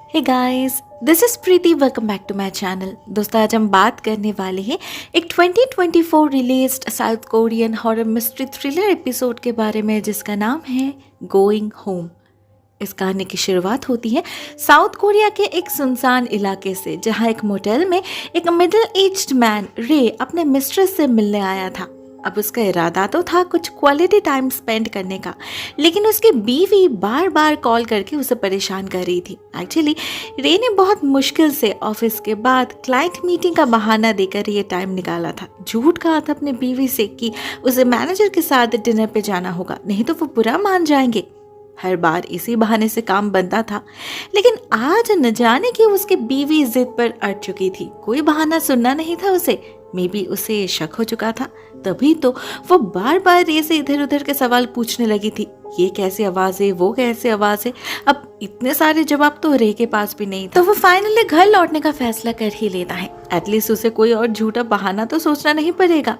Hey guys, this is Preeti. Welcome back to my channel. दोस्तों, आज हम बात करने वाले हैं एक 2024 released South Korean horror mystery thriller episode के बारे में, जिसका नाम है गोइंग होम। इस कहानी की शुरुआत होती है साउथ कोरिया के एक सुनसान इलाके से, जहां एक मोटेल में एक मिडिल एज्ड मैन रे अपने मिस्ट्रेस से मिलने आया था। अब उसका इरादा तो था कुछ क्वालिटी टाइम स्पेंड करने का, लेकिन उसकी बीवी बार बार कॉल करके उसे परेशान कर रही थी। एक्चुअली रे ने बहुत मुश्किल से ऑफिस के बाद क्लाइंट मीटिंग का बहाना देकर ये टाइम निकाला था। झूठ कहा था अपने बीवी से कि उसे मैनेजर के साथ डिनर पे जाना होगा, नहीं तो वो बुरा मान जाएंगे। हर बार इसी बहाने से काम बनता था, लेकिन आज न जाने कि उसकी बीवी जिद पर अड़ चुकी थी। कोई बहाना सुनना नहीं था उसे। मे बी उसे शक हो चुका था, तभी तो वो बार बार रे से इधर उधर के सवाल पूछने लगी थी। ये कैसी आवाज है, वो कैसी आवाज है। अब इतने सारे जवाब तो रे के पास भी नहीं था, तो वो फाइनली घर लौटने का फैसला कर ही लेता है। एटलीस्ट उसे कोई और झूठा बहाना तो सोचना नहीं पड़ेगा।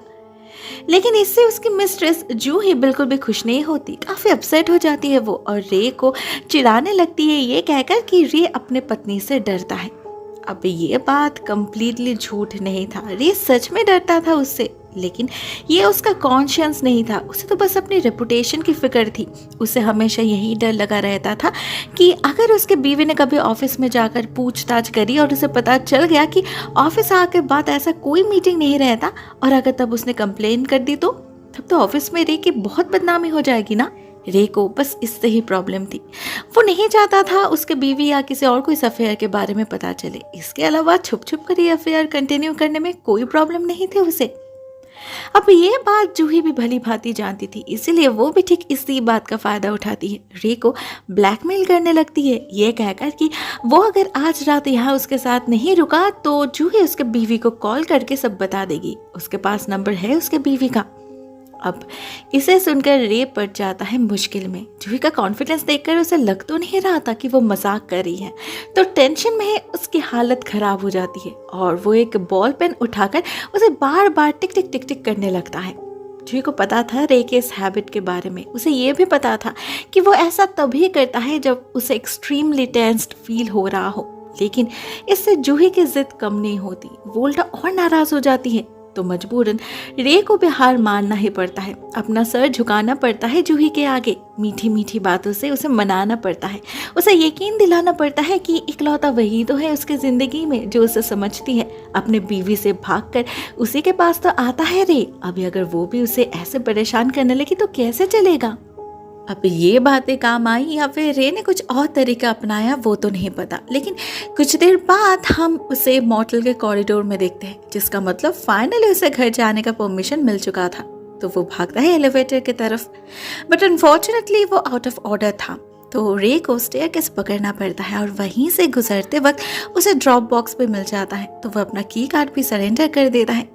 लेकिन इससे उसकी मिस्ट्रेस जू ही बिल्कुल भी खुश नहीं होती। काफी अपसेट हो जाती है वो, और रे को चिढ़ाने लगती है ये कहकर कि रे अपने पत्नी से डरता है। अब ये बात कंप्लीटली झूठ नहीं था, रे सच में डरता था उससे, लेकिन ये उसका कॉन्शियंस नहीं था। उसे तो बस अपनी रेपुटेशन की फिक्र थी। उसे हमेशा यही डर लगा रहता था कि अगर उसके बीवी ने कभी ऑफिस में जाकर पूछताछ करी और उसे पता चल गया कि ऑफिस आके बाद ऐसा कोई मीटिंग नहीं रहता, और अगर तब उसने कंप्लेन कर दी तो तब तो ऑफिस में रे की बहुत बदनामी हो जाएगी ना। रे को बस इससे ही प्रॉब्लम थी। वो नहीं चाहता था उसके बीवी या किसी और को इस अफेयर के बारे में पता चले। इसके अलावा छुप छुप कर ये अफेयर कंटिन्यू करने में कोई प्रॉब्लम नहीं थी उसे। अब ये बात जूही भी भली भांति जानती थी, इसीलिए वो भी ठीक इसी बात का फायदा उठाती है। रे को ब्लैकमेल करने लगती है, ये कहकर कि वो अगर आज रात यहाँ उसके साथ नहीं रुका तो जूही उसके बीवी को कॉल करके सब बता देगी। उसके पास नंबर है उसके बीवी का। अब इसे सुनकर रे पड़ जाता है मुश्किल में। जूही का कॉन्फिडेंस देखकर उसे लग तो नहीं रहा था कि वो मजाक कर रही है, तो टेंशन में उसकी हालत खराब हो जाती है और वो एक बॉल पेन उठाकर उसे बार बार टिक टिक टिक टिक करने लगता है। जूही को पता था रे के इस हैबिट के बारे में। उसे ये भी पता था कि वो ऐसा तभी करता है जब उसे एक्सट्रीमली टेंस्ड फील हो रहा हो, लेकिन इससे जूही की जिद कम नहीं होती। वो उल्टा और नाराज हो जाती है, तो मजबूरन रे को भी हार मानना ही पड़ता है। अपना सर झुकाना पड़ता है जूही के आगे। मीठी मीठी बातों से उसे मनाना पड़ता है। उसे यकीन दिलाना पड़ता है कि इकलौता वही तो है उसकी जिंदगी में जो उसे समझती है। अपने बीवी से भागकर उसी के पास तो आता है रे। अभी अगर वो भी उसे ऐसे परेशान करने लगी तो कैसे चलेगा। अब ये बातें काम आई या फिर रे ने कुछ और तरीका अपनाया, वो तो नहीं पता। लेकिन कुछ देर बाद हम उसे मोटेल के कॉरिडोर में देखते हैं, जिसका मतलब फाइनली उसे घर जाने का परमिशन मिल चुका था। तो वो भागता है एलिवेटर की तरफ, बट अनफॉर्चुनेटली वो आउट ऑफ ऑर्डर था। तो रे को स्टेयरकेस पकड़ना पड़ता है और वहीं से गुजरते वक्त उसे ड्रॉप बॉक्स पे मिल जाता है। तो वो अपना की कार्ड भी सरेंडर कर देता है,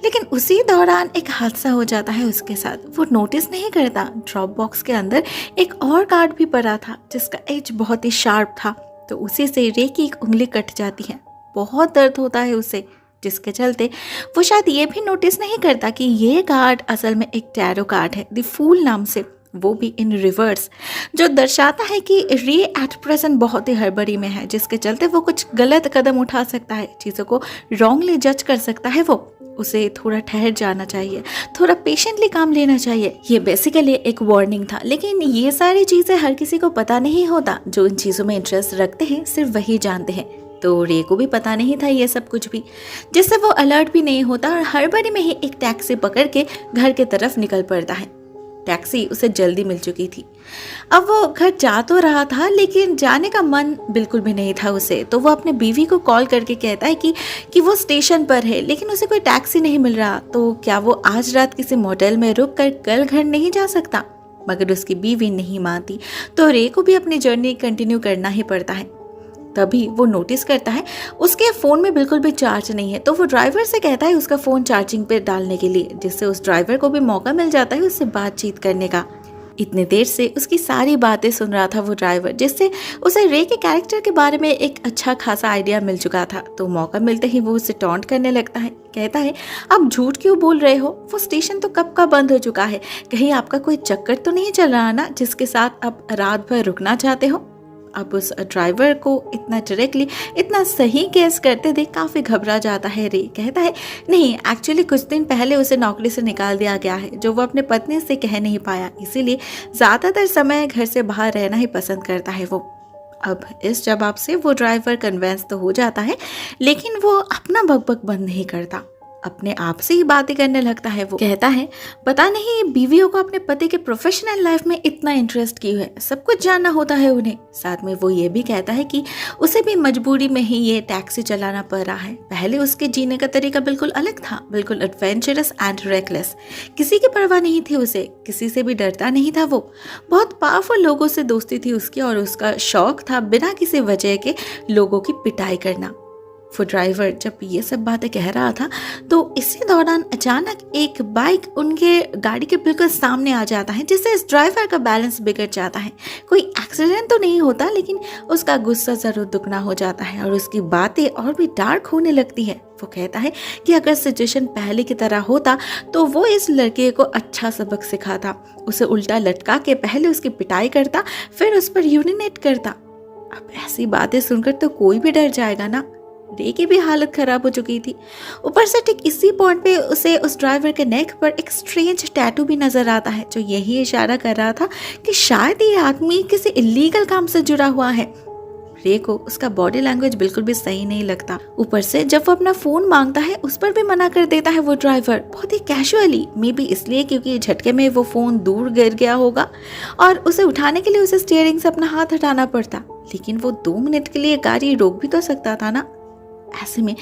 लेकिन उसी दौरान एक हादसा हो जाता है उसके साथ। वो नोटिस नहीं करता ड्रॉप बॉक्स के अंदर एक और कार्ड भी पड़ा था जिसका एज बहुत ही शार्प था। तो उसी से रे की एक उंगली कट जाती है। बहुत दर्द होता है उसे, जिसके चलते वो शायद ये भी नोटिस नहीं करता कि ये कार्ड असल में एक टैरो कार्ड है, द फूल नाम से, वो भी इन रिवर्स, जो दर्शाता है कि रे एट प्रेजेंट बहुत ही हड़बड़ी में है, जिसके चलते वो कुछ गलत कदम उठा सकता है, चीज़ों को रॉन्गली जज कर सकता है। वो उसे थोड़ा ठहर जाना चाहिए, थोड़ा पेशेंटली काम लेना चाहिए। ये बेसिकली एक वार्निंग था, लेकिन ये सारी चीज़ें हर किसी को पता नहीं होता। जो इन चीज़ों में इंटरेस्ट रखते हैं सिर्फ वही जानते हैं। तो रे को भी पता नहीं था ये सब कुछ भी, जिससे वो अलर्ट भी नहीं होता और हड़बड़ी में ही एक टैक्सी पकड़ के घर के तरफ निकल पड़ता है। टैक्सी उसे जल्दी मिल चुकी थी। अब वो घर जा तो रहा था, लेकिन जाने का मन बिल्कुल भी नहीं था उसे। तो वो अपने बीवी को कॉल करके कहता है कि वो स्टेशन पर है, लेकिन उसे कोई टैक्सी नहीं मिल रहा। तो क्या वो आज रात किसी मोटेल में रुक कर कल घर नहीं जा सकता। मगर उसकी बीवी नहीं मानती, तो रे को भी अपनी जर्नी कंटिन्यू करना ही पड़ता है। तभी वो नोटिस करता है उसके फ़ोन में बिल्कुल भी चार्ज नहीं है। तो वो ड्राइवर से कहता है उसका फ़ोन चार्जिंग पे डालने के लिए, जिससे उस ड्राइवर को भी मौका मिल जाता है उससे बातचीत करने का। इतने देर से उसकी सारी बातें सुन रहा था वो ड्राइवर, जिससे उसे रे के कैरेक्टर के बारे में एक अच्छा खासा आइडिया मिल चुका था। तो मौका मिलते ही वो उसे टॉन्ट करने लगता है। कहता है, आप झूठ क्यों बोल रहे हो, वो स्टेशन तो कब का बंद हो चुका है। कहीं आपका कोई चक्कर तो नहीं चल रहा ना जिसके साथ आप रात भर रुकना चाहते हो। अब उस ड्राइवर को इतना डायरेक्टली इतना सही केस करते देख काफ़ी घबरा जाता है रे। कहता है नहीं, एक्चुअली कुछ दिन पहले उसे नौकरी से निकाल दिया गया है, जो वो अपने पत्नी से कह नहीं पाया, इसीलिए ज़्यादातर समय घर से बाहर रहना ही पसंद करता है वो। अब इस जवाब से वो ड्राइवर कन्विंस तो हो जाता है, लेकिन वो अपना बकबक बंद नहीं करता, अपने आप से ही बातें करने लगता है। वो कहता है पता नहीं बीवियों को अपने पति के प्रोफेशनल लाइफ में इतना इंटरेस्ट क्यों है, सब कुछ जानना होता है उन्हें। साथ में वो ये भी कहता है कि उसे भी मजबूरी में ही ये टैक्सी चलाना पड़ रहा है। पहले उसके जीने का तरीका बिल्कुल अलग था, बिल्कुल एडवेंचरस एंड रेकलेस। किसी की परवाह नहीं थी उसे, किसी से भी डरता नहीं था वो। बहुत पावरफुल लोगों से दोस्ती थी उसकी और उसका शौक था बिना किसी वजह के लोगों की पिटाई करना। वो ड्राइवर जब ये सब बातें कह रहा था तो इसी दौरान अचानक एक बाइक उनके गाड़ी के बिल्कुल सामने आ जाता है, जिससे इस ड्राइवर का बैलेंस बिगड़ जाता है। कोई एक्सीडेंट तो नहीं होता, लेकिन उसका गुस्सा जरूर दुगना हो जाता है और उसकी बातें और भी डार्क होने लगती है। वो कहता है कि अगर सिचुएशन पहले की तरह होता तो वो इस लड़के को अच्छा सबक सिखाता, उसे उल्टा लटका के पहले उसकी पिटाई करता, फिर उस पर यूरिनेट करता। अब ऐसी बातें सुनकर तो कोई भी डर जाएगा ना। रे की भी हालत खराब हो चुकी थी। ऊपर से ठीक इसी पॉइंट पे उसे उस ड्राइवर के नेक पर एक स्ट्रेंज टैटू भी नजर आता है, जो यही इशारा कर रहा था कि शायद ये आदमी किसी इलीगल काम से जुड़ा हुआ है। रे को उसका बॉडी लैंग्वेज बिल्कुल भी सही नहीं लगता। ऊपर से जब वो अपना फोन मांगता है उस पर भी मना कर देता है वो ड्राइवर, बहुत ही कैजुअली। मे बी इसलिए क्योंकि झटके में वो फोन दूर गिर गया होगा और उसे उठाने के लिए उसे स्टीयरिंग से अपना हाथ हटाना पड़ता। लेकिन वो 2 मिनट के लिए गाड़ी रोक भी तो सकता था ना। ऐसे में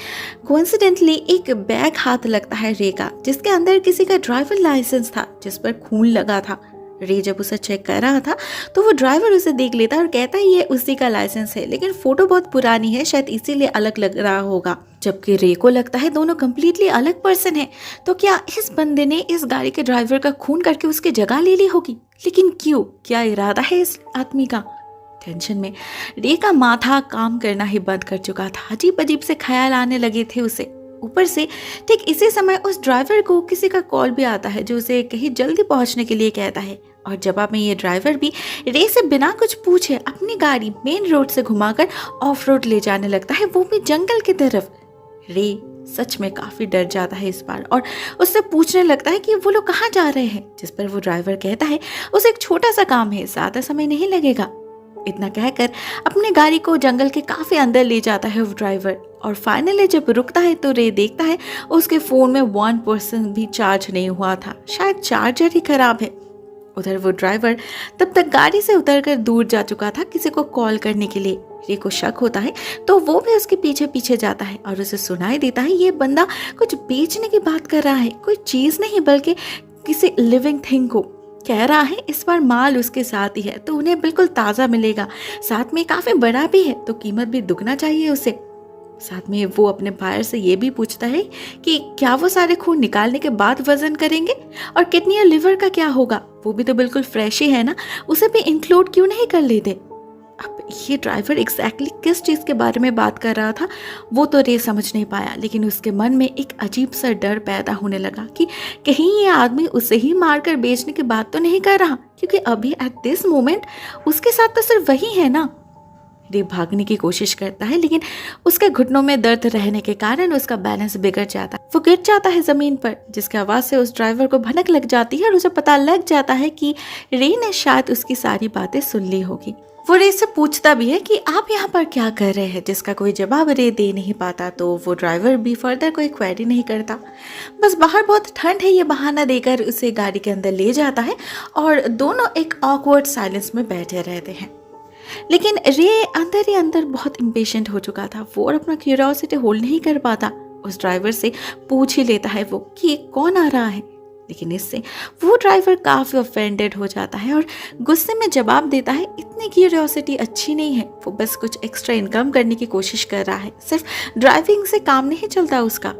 कोइंसिडेंटली एक बैग हाथ लगता है रे का, जिसके अंदर किसी का ड्राइवर लाइसेंस था जिस पर खून लगा था। रे जब उसे चेक कर रहा था तो वो ड्राइवर उसे देख लेता और कहता है ये उसी का लाइसेंस है, लेकिन फोटो बहुत पुरानी है, शायद इसीलिए अलग लग रहा होगा। जबकि रे को लगता है दोनों कम्प्लीटली अलग पर्सन है। तो क्या इस बंदे ने इस गाड़ी के ड्राइवर का खून करके उसकी जगह ले ली होगी? लेकिन क्यों? क्या इरादा है इस आदमी का? टेंशन में रे का माथा काम करना ही बंद कर चुका था। अजीब अजीब से ख्याल आने लगे थे उसे। ऊपर से ठीक इसी समय उस ड्राइवर को किसी का कॉल भी आता है, जो उसे कहीं जल्दी पहुंचने के लिए कहता है। और जवाब में ये ड्राइवर भी रे से बिना कुछ पूछे अपनी गाड़ी मेन रोड से घुमाकर ऑफ रोड ले जाने लगता है, वो भी जंगल की तरफ। रे सच में काफी डर जाता है इस बार और उससे पूछने लगता है कि वो लोग कहाँ जा रहे हैं, जिस पर वो ड्राइवर कहता है उसे एक छोटा सा काम है, ज्यादा समय नहीं लगेगा। इतना कहकर अपनी गाड़ी को जंगल के काफी अंदर ले जाता है वो ड्राइवर। और फाइनली जब रुकता है तो रे देखता है उसके फोन में 1% भी चार्ज नहीं हुआ था, शायद चार्जर ही खराब है। उधर वो ड्राइवर तब तक गाड़ी से उतरकर दूर जा चुका था किसी को कॉल करने के लिए। रे को शक होता है तो वो भी उसके पीछे पीछे जाता है और उसे सुनाई देता है ये बंदा कुछ बेचने की बात कर रहा है, कोई चीज नहीं बल्कि किसी लिविंग थिंग को। कह रहा है इस बार माल उसके साथ ही है तो उन्हें बिल्कुल ताज़ा मिलेगा, साथ में काफ़ी बड़ा भी है तो कीमत भी दुगना चाहिए उसे। साथ में वो अपने बायर से ये भी पूछता है कि क्या वो सारे खून निकालने के बाद वजन करेंगे, और किडनी और लिवर का क्या होगा, वो भी तो बिल्कुल फ्रेश ही है ना, उसे भी इंक्लूड क्यों नहीं कर लेते। अब ये ड्राइवर एग्जैक्टली किस चीज़ के बारे में बात कर रहा था वो तो रे समझ नहीं पाया, लेकिन उसके मन में एक अजीब सा डर पैदा होने लगा कि कहीं ये आदमी उसे ही मारकर बेचने की बात तो नहीं कर रहा, क्योंकि अभी एट दिस मोमेंट उसके साथ तो सिर्फ वही है ना। रे भागने की कोशिश करता है, लेकिन उसके घुटनों में दर्द रहने के कारण उसका बैलेंस बिगड़ जाता है। वो गिर जाता है जमीन पर, जिसकी आवाज़ से उस ड्राइवर को भनक लग जाती है और उसे पता लग जाता है कि रे ने शायद उसकी सारी बातें सुन ली होगी। वो रे से पूछता भी है कि आप यहाँ पर क्या कर रहे हैं, जिसका कोई जवाब रे दे नहीं पाता। तो वो ड्राइवर भी फर्दर कोई क्वेरी नहीं करता, बस बाहर बहुत ठंड है ये बहाना देकर उसे गाड़ी के अंदर ले जाता है और दोनों एक ऑकवर्ड साइलेंस में बैठे रहते हैं। लेकिन रे अंदर ही अंदर बहुत इम्पेशेंट हो चुका था, वो और अपना क्यूरियोसिटी होल्ड नहीं कर पाता। उस ड्राइवर से पूछ ही लेता है वो कि कौन आ रहा है, लेकिन इससे वो ड्राइवर काफ़ी ऑफेंडेड हो जाता है और गुस्से में जवाब देता है इतनी क्यूरियोसिटी अच्छी नहीं है, वो बस कुछ एक्स्ट्रा इनकम करने की कोशिश कर रहा है, सिर्फ ड्राइविंग से काम नहीं चलता उसका,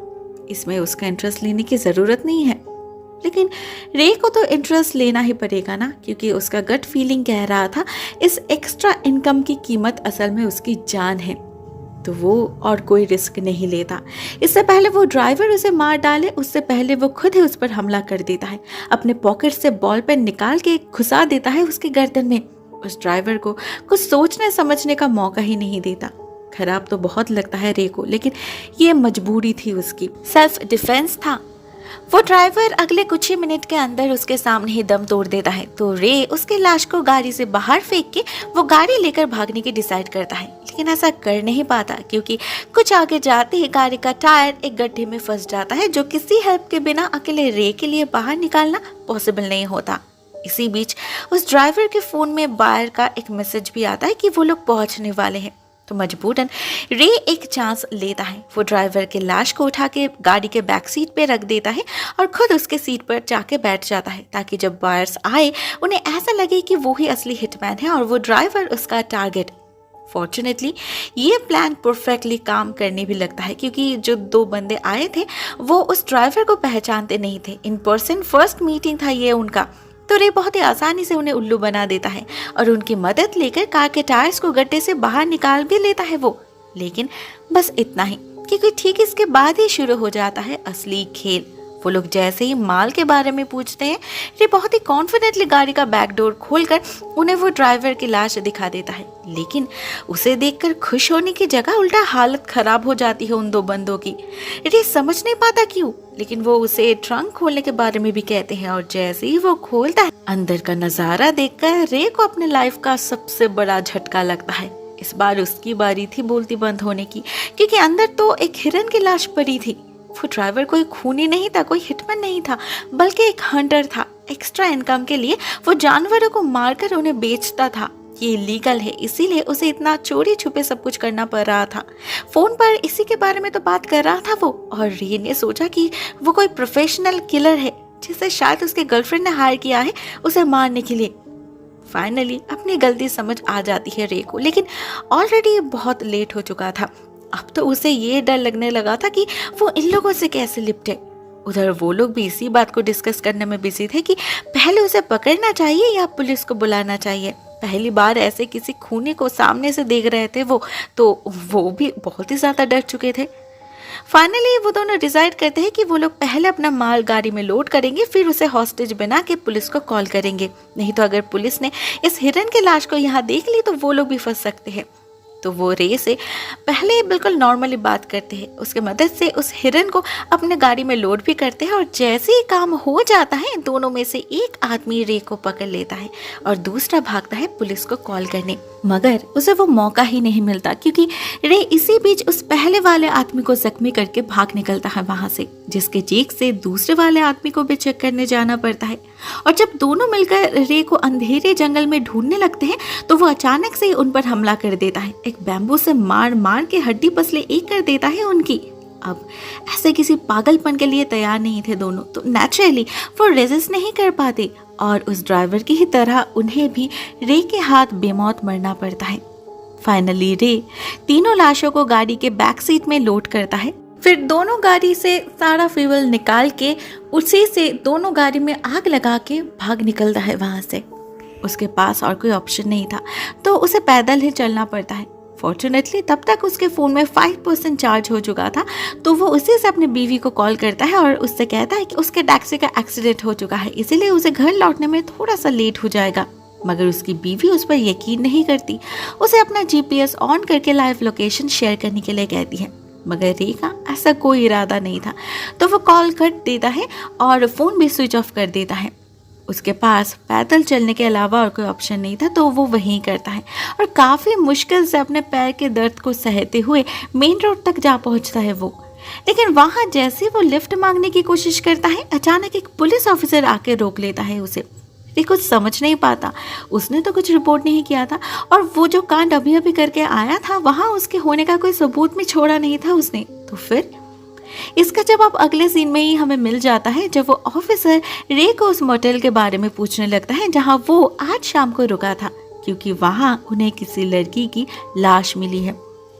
इसमें उसका इंटरेस्ट लेने की ज़रूरत नहीं है। लेकिन रे को तो इंटरेस्ट लेना ही पड़ेगा ना, क्योंकि उसका गट फीलिंग कह रहा था इस एक्स्ट्रा इनकम की कीमत असल में उसकी जान है, तो वो और कोई रिस्क नहीं लेता। इससे पहले वो ड्राइवर उसे मार डाले उससे पहले वो खुद ही उस पर हमला कर देता है, अपने पॉकेट से बॉल पेन निकाल के घुसा देता है उसके गर्दन में। उस ड्राइवर को कुछ सोचने समझने का मौका ही नहीं देता। खराब तो बहुत लगता है रे को, लेकिन ये मजबूरी थी उसकी, सेल्फ डिफेंस था। वो ड्राइवर अगले कुछ ही मिनट के अंदर उसके सामने ही दम तोड़ देता है, तो रे उसके लाश को गाड़ी से बाहर फेंक के वो गाड़ी लेकर भागने की डिसाइड करता है। लेकिन ऐसा कर नहीं पाता क्योंकि कुछ आगे जाते ही गाड़ी का टायर एक गड्ढे में फंस जाता है, जो किसी हेल्प के बिना अकेले रे के लिए बाहर निकालना पॉसिबल नहीं होता। इसी बीच उस ड्राइवर के फोन में बायर का एक मैसेज भी आता है कि वो लोग पहुंचने वाले हैं। तो मजबूरन रे एक चांस लेता है। वो ड्राइवर के लाश को उठा के गाड़ी के बैक सीट पे रख देता है और खुद उसके सीट पर जाके बैठ जाता है, ताकि जब बायर्स आए उन्हें ऐसा लगे कि वो ही असली हिटमैन है और वो ड्राइवर उसका टारगेट। फॉर्चुनेटली ये प्लान परफेक्टली काम करने भी लगता है, क्योंकि जो दो बंदे आए थे वो उस ड्राइवर को पहचानते नहीं थे। इन पर्सन फर्स्ट मीटिंग था ये उनका। तो रे बहुत ही आसानी से उन्हें उल्लू बना देता है और उनकी मदद लेकर कार के टायर्स को गड्ढे से बाहर निकाल भी लेता है वो। लेकिन बस इतना ही, क्योंकि ठीक इसके बाद ही शुरू हो जाता है असली खेल। वो लोग जैसे ही माल के बारे में पूछते हैं, रे बहुत ही कॉन्फिडेंटली गाड़ी का बैक डोर खोलकर उन्हें वो ड्राइवर की लाश दिखा देता है। लेकिन उसे देखकर खुश होने की जगह उल्टा हालत खराब हो जाती है उन दो बंदों की। रे समझ नहीं पाता क्यों, लेकिन वो उसे ट्रंक खोलने के बारे में भी कहते हैं और जैसे ही वो खोलता है, अंदर का नजारा देखकर रे को अपने लाइफ का सबसे बड़ा झटका लगता है। इस बार उसकी बारी थी बोलती बंद होने की, क्योंकि अंदर तो एक हिरन की लाश पड़ी थी। वो ड्राइवर कोई खूनी नहीं था, कोई हिटमैन नहीं था, बल्कि एक हंटर था। एक्स्ट्रा इनकम के लिए वो जानवरों को मारकर उन्हें बेचता था। ये इलीगल है, इसीलिए उसे इतना चोरी छुपे सब कुछ करना पड़ रहा था। फोन पर इसी के बारे में तो बात कर रहा था वो, और रे ने सोचा कि वो कोई प्रोफेशनल किलर है जिसे शायद उसके गर्लफ्रेंड ने हायर किया है उसे मारने के लिए। फाइनली अपनी गलती समझ आ जाती है रे को, लेकिन ऑलरेडी बहुत लेट हो चुका था। अब तो उसे ये डर लगने लगा था कि वो इन लोगों से कैसे निपटे। उधर वो लोग भी इसी बात को डिस्कस करने में बिजी थे कि पहले उसे पकड़ना चाहिए या पुलिस को बुलाना चाहिए। पहली बार ऐसे किसी खूनी को सामने से देख रहे थे तो वो भी बहुत ही ज़्यादा डर चुके थे। फाइनली वो दोनों डिसाइड करते हैं कि वो लोग पहले अपना माल गाड़ी में लोड करेंगे, फिर उसे हॉस्टेज बना के पुलिस को कॉल करेंगे। नहीं तो अगर पुलिस ने इस हिरन के लाश को यहाँ देख ली तो वो लोग भी फंस सकते हैं। तो वो रे से पहले बिल्कुल नॉर्मली बात करते हैं, उसके मदद से उस हिरन को अपने गाड़ी में लोड भी करते हैं और जैसे ही काम हो जाता है दोनों में से एक आदमी रे को पकड़ लेता है और दूसरा भागता है पुलिस को कॉल करने। मगर उसे वो मौका ही नहीं मिलता, क्योंकि रे इसी बीच उस पहले वाले आदमी को जख्मी करके भाग निकलता है वहां से, जिसके चीख से दूसरे वाले आदमी को भी चेक करने जाना पड़ता है। और जब दोनों मिलकर रे को अंधेरे जंगल में ढूंढने लगते हैं तो वो अचानक से उन पर हमला कर देता है। एक बैम्बू से मार मार के हड्डी पसले एक कर देता है उनकी। अब ऐसे किसी पागलपन के लिए तैयार नहीं थे दोनों, तो नेचुरली वो रेजिस्ट नहीं कर पाते और उस ड्राइवर की ही तरह उन्हें भी रे के हाथ बेमौत मरना पड़ता है। फाइनली रे तीनों लाशों को गाड़ी के बैक सीट में लोड करता है, फिर दोनों गाड़ी से सारा फ्यूल निकाल के उसी से दोनों गाड़ी में आग लगा के भाग निकलता है वहां से। उसके पास और कोई ऑप्शन नहीं था, तो उसे पैदल ही चलना पड़ता है। फॉर्चुनेटली तब तक उसके फ़ोन में 5% चार्ज हो चुका था, तो वो उसी से अपनी बीवी को कॉल करता है और उससे कहता है कि उसके टैक्सी का एक्सीडेंट हो चुका है, इसीलिए उसे घर लौटने में थोड़ा सा लेट हो जाएगा। मगर उसकी बीवी उस पर यकीन नहीं करती, उसे अपना GPS ऑन करके लाइव लोकेशन शेयर करने के लिए कहती है। मगर रे का ऐसा कोई इरादा नहीं था, तो वो कॉल कट देता है और फ़ोन भी स्विच ऑफ कर देता है। उसके पास पैदल चलने के अलावा और कोई ऑप्शन नहीं था, तो वो वहीं करता है और काफ़ी मुश्किल से अपने पैर के दर्द को सहते हुए मेन रोड तक जा पहुंचता है वो। लेकिन वहाँ जैसे वो लिफ्ट मांगने की कोशिश करता है, अचानक एक पुलिस ऑफिसर आके रोक लेता है उसे। ये कुछ समझ नहीं पाता, उसने तो कुछ रिपोर्ट नहीं किया था और वो जो कांड अभी अभी करके आया था वहाँ उसके होने का कोई सबूत भी छोड़ा नहीं था उसने। तो फिर इसका जवाब अगले सीन में ही हमें मिल जाता है, जब वो ऑफिसर रे को उस मोटेल के बारे में पूछने लगता है जहाँ वो आज शाम को रुका था, क्योंकि वहाँ उन्हें किसी लड़की की लाश मिली है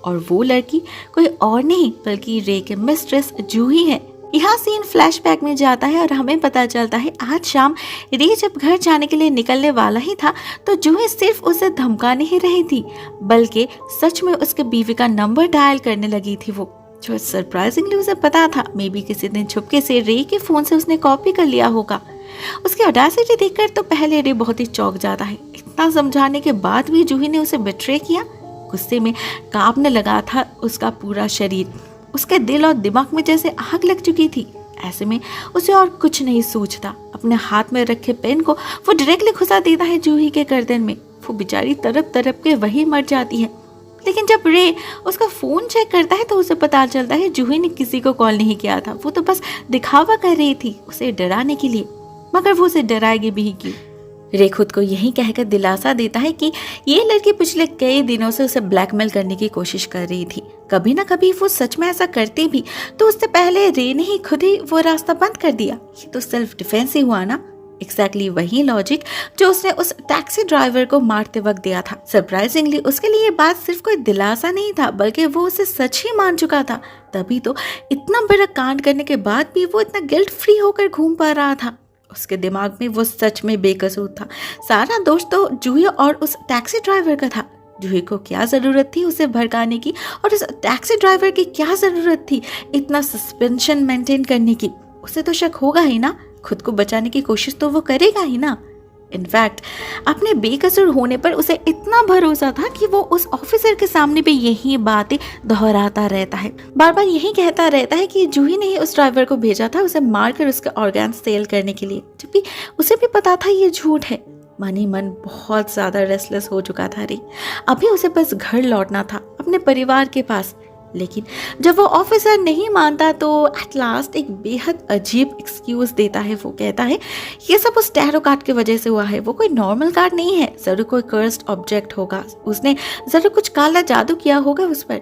और वो लड़की कोई और नहीं बल्कि रे के मिस्ट्रेस जूही है। यहाँ सीन फ्लैशबैक में जाता है और हमें पता चलता है आज शाम रे जब घर जाने के लिए निकलने वाला ही था तो जूही सिर्फ उसे धमका नहीं रही थी, बल्कि सच में उसके बीवी का नंबर डायल करने लगी थी वो, जो सरप्राइजिंगली उसे पता था। मे बी किसी दिन छुपके से रे के फोन से उसने कॉपी कर लिया होगा। उसकी ऑडेसिटी देखकर तो पहले रे बहुत ही चौंक जाता है। इतना समझाने के बाद भी जूही ने उसे बिट्रे किया। गुस्से में कांपने लगा था उसका पूरा शरीर। उसके दिल और दिमाग में जैसे आग लग चुकी थी। ऐसे में उसे और कुछ नहीं सूझता। अपने हाथ में रखे पेन को वो डायरेक्टली घुसा देता है जूही के गर्दन में। वो बेचारी तड़प तड़प के वहीं मर जाती है। लेकिन जब रे उसका फ़ोन चेक करता है तो उसे पता चलता है जूही ने किसी को कॉल नहीं किया था। वो तो बस दिखावा कर रही थी उसे डराने के लिए, मगर वो उसे डराएगी भी क्यों। रे खुद को यही कहकर दिलासा देता है कि ये लड़की पिछले कई दिनों से उसे ब्लैकमेल करने की कोशिश कर रही थी। कभी ना कभी वो सच में ऐसा करती भी तो उससे पहले रे ने ही खुद ही वो रास्ता बंद कर दिया। ये तो सेल्फ डिफेंस ही हुआ ना। एग्जैक्टली वही लॉजिक जो उसने उस टैक्सी ड्राइवर को मारते वक्त दिया था। सरप्राइजिंगली उसके लिए ये बात सिर्फ कोई दिलासा नहीं था, बल्कि वो उसे सच ही मान चुका था। तभी तो इतना बड़ा कांड करने के बाद भी वो इतना गिल्ट फ्री होकर घूम पा रहा था। उसके दिमाग में वो सच में बेकसूर था। सारा दोष तो जूही और उस टैक्सी ड्राइवर का था। जूही को क्या ज़रूरत थी उसे भड़काने की, और उस टैक्सी ड्राइवर की क्या ज़रूरत थी इतना सस्पेंशन मेंटेन करने की। उसे तो शक होगा ही ना, खुद को बचाने की कोशिश तो वो करेगा ही ना। इनफैक्ट अपने बेकसूर होने पर उसे इतना भरोसा था कि वो उस ऑफिसर के सामने भी यही बातें दोहराता रहता है। बार बार यही कहता रहता है कि जूही ने ही उस ड्राइवर को भेजा था उसे मारकर उसके ऑर्गन सेल करने के लिए, जबकि उसे भी पता था ये झूठ है। मन ही मन बहुत ज़्यादा रेस्टलेस हो चुका था रे। अभी उसे बस घर लौटना था, अपने परिवार के पास। लेकिन जब वो ऑफिसर नहीं मानता तो एट लास्ट एक बेहद अजीब एक्सक्यूज देता है। वो कहता है ये सब उस टैरो कार्ड की वजह से हुआ है, वो कोई नॉर्मल कार्ड नहीं है, जरूर कोई कर्स्ड ऑब्जेक्ट होगा, उसने जरूर कुछ काला जादू किया होगा उस पर।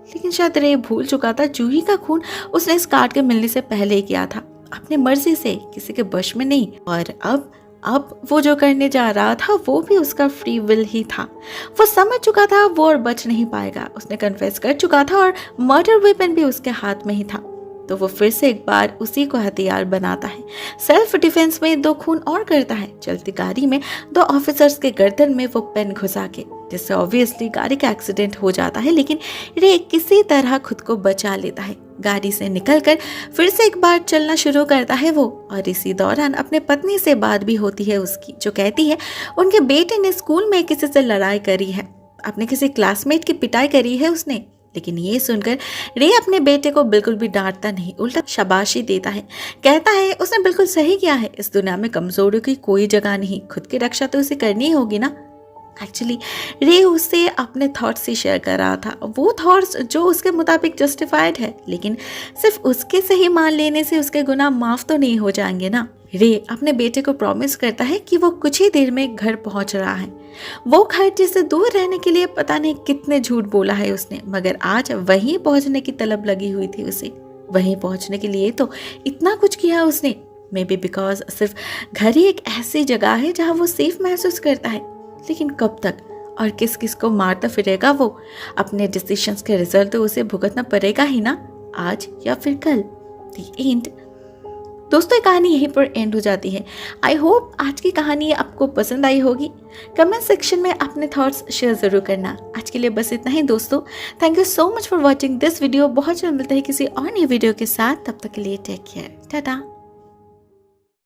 लेकिन शायद रे भूल चुका था जूही का खून उसने इस कार्ड के मिलने से पहले ही किया था, अपने मर्जी से, किसी के वश में नहीं। और अब वो जो करने जा रहा था वो भी उसका फ्री विल ही था। वो समझ चुका था वो और बच नहीं पाएगा। उसने कन्फेस कर चुका था और मर्डर वेपन भी उसके हाथ में ही था। तो वो फिर से एक बार उसी को हथियार बनाता है। सेल्फ डिफेंस में 2 खून और करता है। चलती गाड़ी में 2 ऑफिसर्स के गर्दन में वो पेन घुसा के, जिससे ऑब्वियसली गाड़ी का एक्सीडेंट हो जाता है। लेकिन रे किसी तरह खुद को बचा लेता है। गाड़ी से निकलकर फिर से एक बार चलना शुरू करता है वो। और इसी दौरान अपने पत्नी से बात भी होती है उसकी, जो कहती है उनके बेटे ने स्कूल में किसी से लड़ाई करी है, अपने किसी क्लासमेट की पिटाई करी है उसने। लेकिन ये सुनकर रे अपने बेटे को बिल्कुल भी डांटता नहीं, उल्टा शाबाशी देता है। कहता है उसने बिल्कुल सही किया है, इस दुनिया में कमजोरियों की कोई जगह नहीं, खुद की रक्षा तो उसे करनी ही होगी ना। एक्चुअली रे उससे अपने थॉट्स ही शेयर कर रहा था, वो थॉट्स जो उसके मुताबिक जस्टिफाइड है, लेकिन सिर्फ उसके सही मान लेने से उसके गुनाह माफ तो नहीं हो जाएंगे ना। रे अपने बेटे को प्रॉमिस करता है कि वो कुछ ही देर में घर पहुंच रहा है। वो घर जिससे दूर रहने के लिए पता नहीं कितने झूठ बोला है उसने, मगर आज वहीं पहुंचने की तलब लगी हुई थी उसे। वहीं पहुंचने के लिए तो इतना कुछ किया उसने। मे बी बिकॉज सिर्फ घर ही एक ऐसी जगह है जहाँ वो सेफ महसूस करता है। लेकिन कब तक और किस किस को मारता फिरेगा वो? अपने डिसीजंस के रिजल्ट तो उसे भुगतना पड़ेगा ही ना, आज या फिर कल। The end. दोस्तों ये कहानी यहीं पर एंड हो जाती है। आई होप आज की कहानी आपको पसंद आई होगी। कमेंट सेक्शन में अपने थॉट्स शेयर जरूर करना। आज के लिए बस इतना ही दोस्तों। Thank you so much for watching this video. बहुत जल्द मिलते हैं किसी और नई वीडियो के साथ। तब तक के लिए टेक केयर, टाटा।